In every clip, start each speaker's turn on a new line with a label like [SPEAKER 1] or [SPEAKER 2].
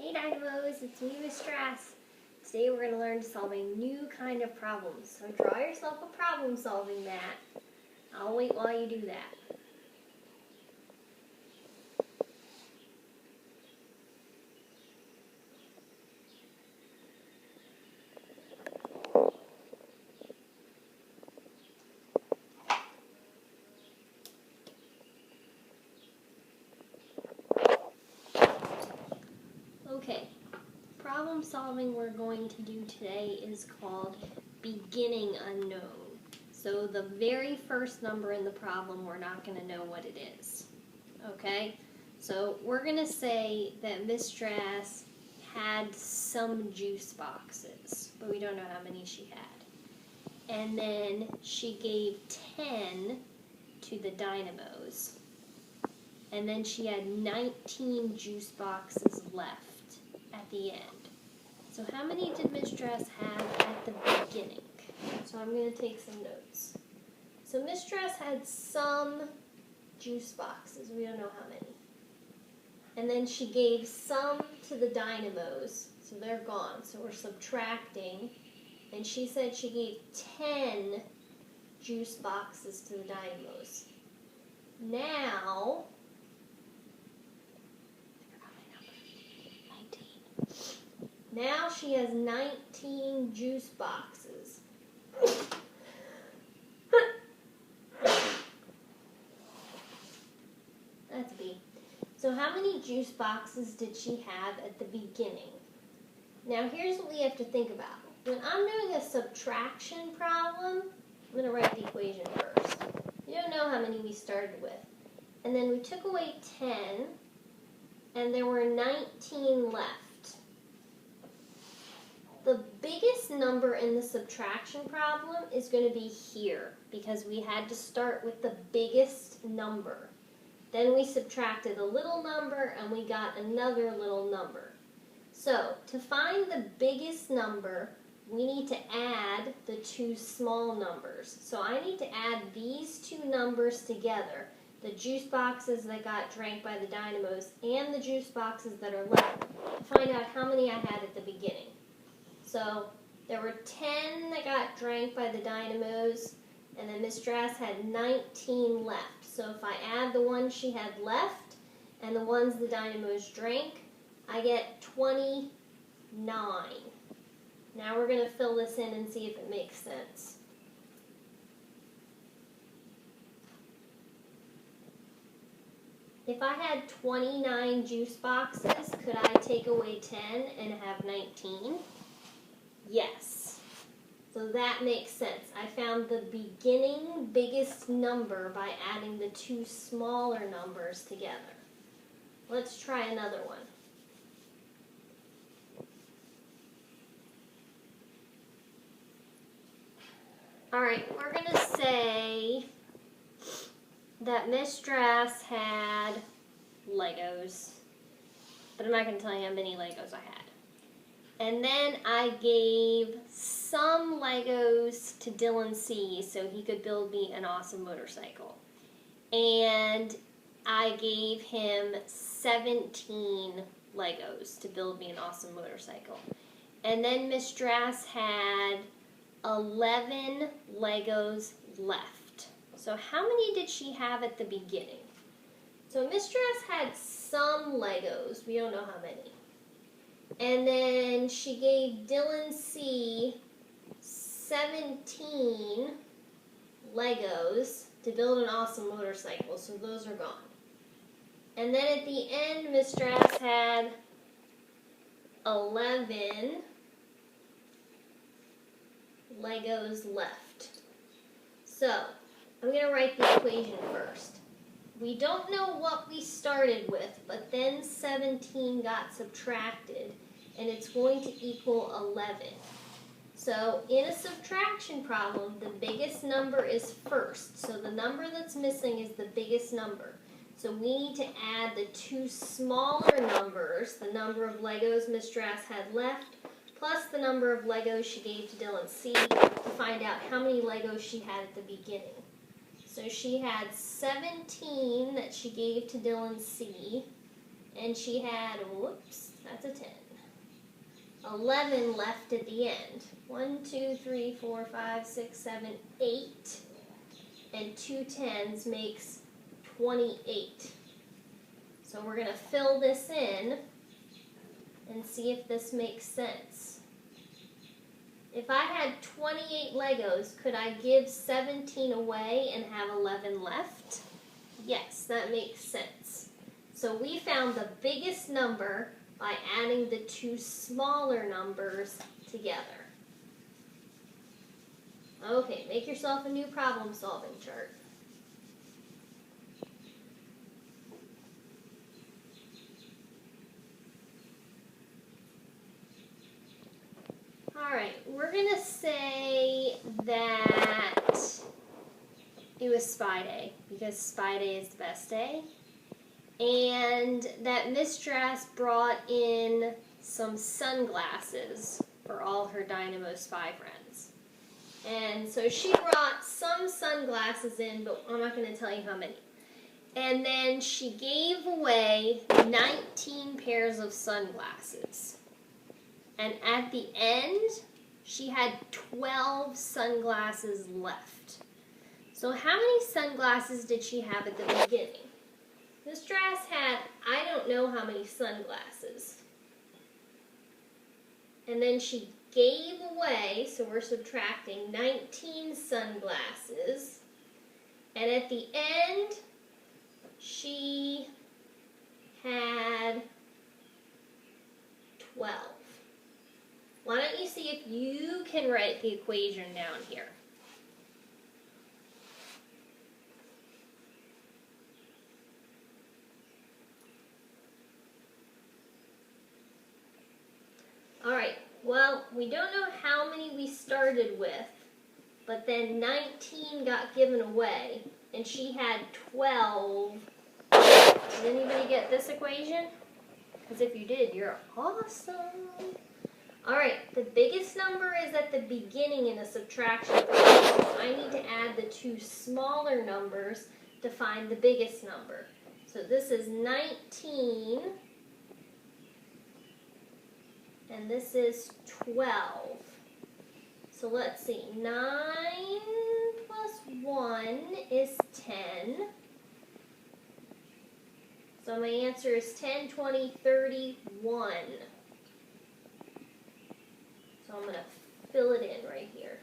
[SPEAKER 1] Hey Dynamos, it's me, Miss Drass. Today we're going to learn to solve a new kind of problem. So draw yourself a problem-solving mat. I'll wait while you do that. Okay, problem solving we're going to do today is called beginning unknown. So the very first number in the problem, we're not going to know what it is. Okay, so we're going to say that Miss Drass had some juice boxes, but we don't know how many she had. And then she gave 10 to the dynamos. And then she had 19 juice boxes left at the end. So how many did Miss Drass have at the beginning? So I'm going to take some notes. So Miss Drass had some juice boxes. We don't know how many. And then she gave some to the dynamos. So they're gone. So we're subtracting. And she said she gave 10 juice boxes to the dynamos. Now, now she has 19 juice boxes. That's B. So how many juice boxes did she have at the beginning? Now here's what we have to think about. When I'm doing a subtraction problem, I'm going to write the equation first. You don't know how many we started with. And then we took away 10, and there were 19 left. The biggest number in the subtraction problem is going to be here, because we had to start with the biggest number. Then we subtracted a little number, and we got another little number. So, to find the biggest number, we need to add the two small numbers. So I need to add these two numbers together, the juice boxes that got drank by the dynamos and the juice boxes that are left, to find out how many I had at the beginning. So there were 10 that got drank by the dynamos, and then Miss Drass had 19 left. So if I add the ones she had left and the ones the dynamos drank, I get 29. Now we're going to fill this in and see if it makes sense. If I had 29 juice boxes, could I take away 10 and have 19? Yes. So that makes sense. I found the beginning biggest number by adding the two smaller numbers together. Let's try another one. Alright, we're going to say that Miss Drass had Legos, but I'm not going to tell you how many Legos I had. And then I gave some Legos to Dylan C. so he could build me an awesome motorcycle. And I gave him 17 Legos to build me an awesome motorcycle. And then Miss Drass had 11 Legos left. So how many did she have at the beginning? So Miss Drass had some Legos. We don't know how many. And then she gave Dylan C 17 Legos to build an awesome motorcycle. So those are gone. And then at the end, Miss Drass had 11 Legos left. So, I'm going to write the equation first. We don't know what we started with, but then 17 got subtracted, and it's going to equal 11. So, in a subtraction problem, the biggest number is first. So, the number that's missing is the biggest number. So, we need to add the two smaller numbers, the number of Legos Miss Drass had left, plus the number of Legos she gave to Dylan C. to find out how many Legos she had at the beginning. So she had 17 that she gave to Dylan C. And she had, whoops, that's a 10. 11 left at the end. 1, 2, 3, 4, 5, 6, 7, 8. And 2 tens makes 28. So we're going to fill this in and see if this makes sense. If I had 28 Legos, could I give 17 away and have 11 left? Yes, that makes sense. So we found the biggest number by adding the 2 smaller numbers together. Okay, make yourself a new problem-solving chart. Alright, we're going to say that it was Spy Day, because Spy Day is the best day. And that Miss Drass brought in some sunglasses for all her Dynamo Spy friends. And so she brought some sunglasses in, but I'm not going to tell you how many. And then she gave away 19 pairs of sunglasses. And at the end, she had 12 sunglasses left. So how many sunglasses did she have at the beginning? Miss Drass had, I don't know how many sunglasses. And then she gave away, so we're subtracting 19 sunglasses. And at the end, she had 12. Why don't you see if you can write the equation down here? Alright, well, we don't know how many we started with, but then 19 got given away, and she had 12. Did anybody get this equation? Because if you did, you're awesome. Alright, the biggest number is at the beginning in a subtraction equation, so I need to add the 2 smaller numbers to find the biggest number. So this is 19. And this is 12. So let's see, 9 plus 1 is 10. So my answer is 10, 20, 31. So I'm going to fill it in right here.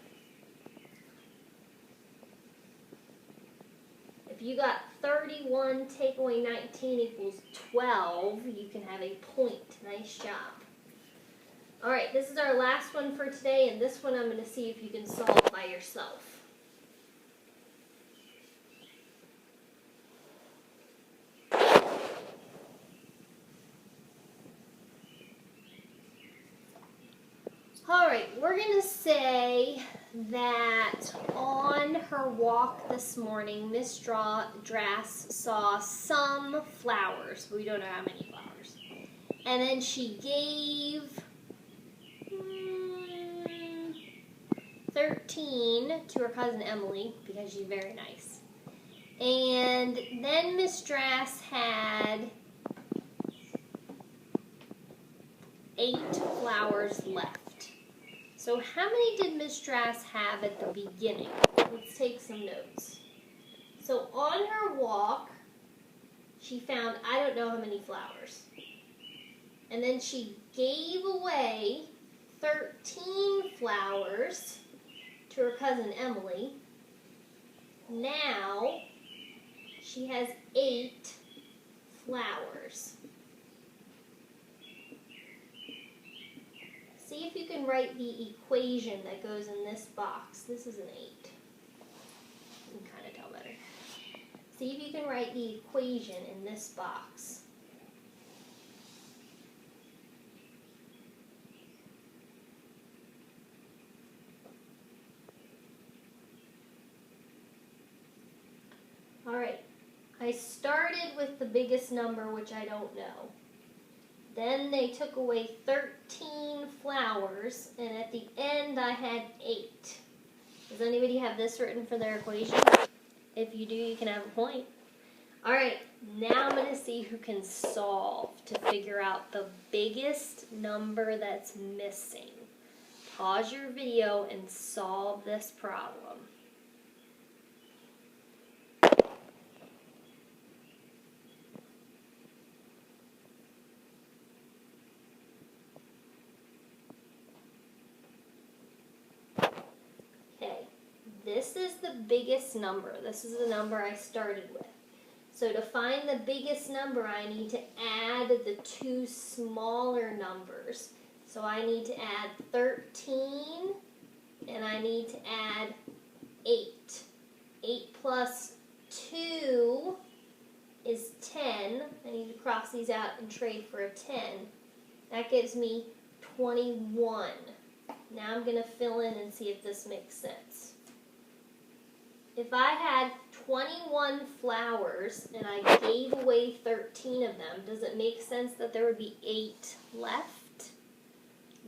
[SPEAKER 1] If you got 31, take away 19 equals 12, you can have a point. Nice job. Alright, this is our last one for today, and this one I'm going to see if you can solve by yourself. Alright, we're going to say that on her walk this morning, Miss Drass saw some flowers. We don't know how many flowers. And then she gave 13 to her cousin Emily, because she's very nice. And then Miss Drass had 8 flowers left. So how many did Miss Drass have at the beginning? Let's take some notes. So on her walk, she found, I don't know how many flowers. And then she gave away 13 flowers to her cousin Emily. Now she has 8 flowers. See if you can write the equation that goes in this box. This is an 8. You can kind of tell better. See if you can write the equation in this box. Alright, I started with the biggest number, which I don't know. Then they took away 13 flowers, and at the end I had 8. Does anybody have this written for their equation? If you do, you can have a point. Alright, Now I'm going to see who can solve to figure out the biggest number that's missing. Pause your video and solve this problem. Okay, this is the biggest number. This is the number I started with. So to find the biggest number, I need to add the two smaller numbers. So I need to add 13, and I need to add 8. 8 plus 2 is 10. I need to cross these out and trade for a 10. That gives me 21. Now I'm going to fill in and see if this makes sense. If I had 21 flowers and I gave away 13 of them, does it make sense that there would be 8 left?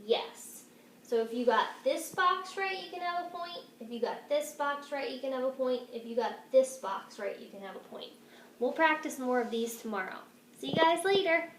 [SPEAKER 1] Yes. So if you got this box right, you can have a point. If you got this box right, you can have a point. If you got this box right, you can have a point. We'll practice more of these tomorrow. See you guys later.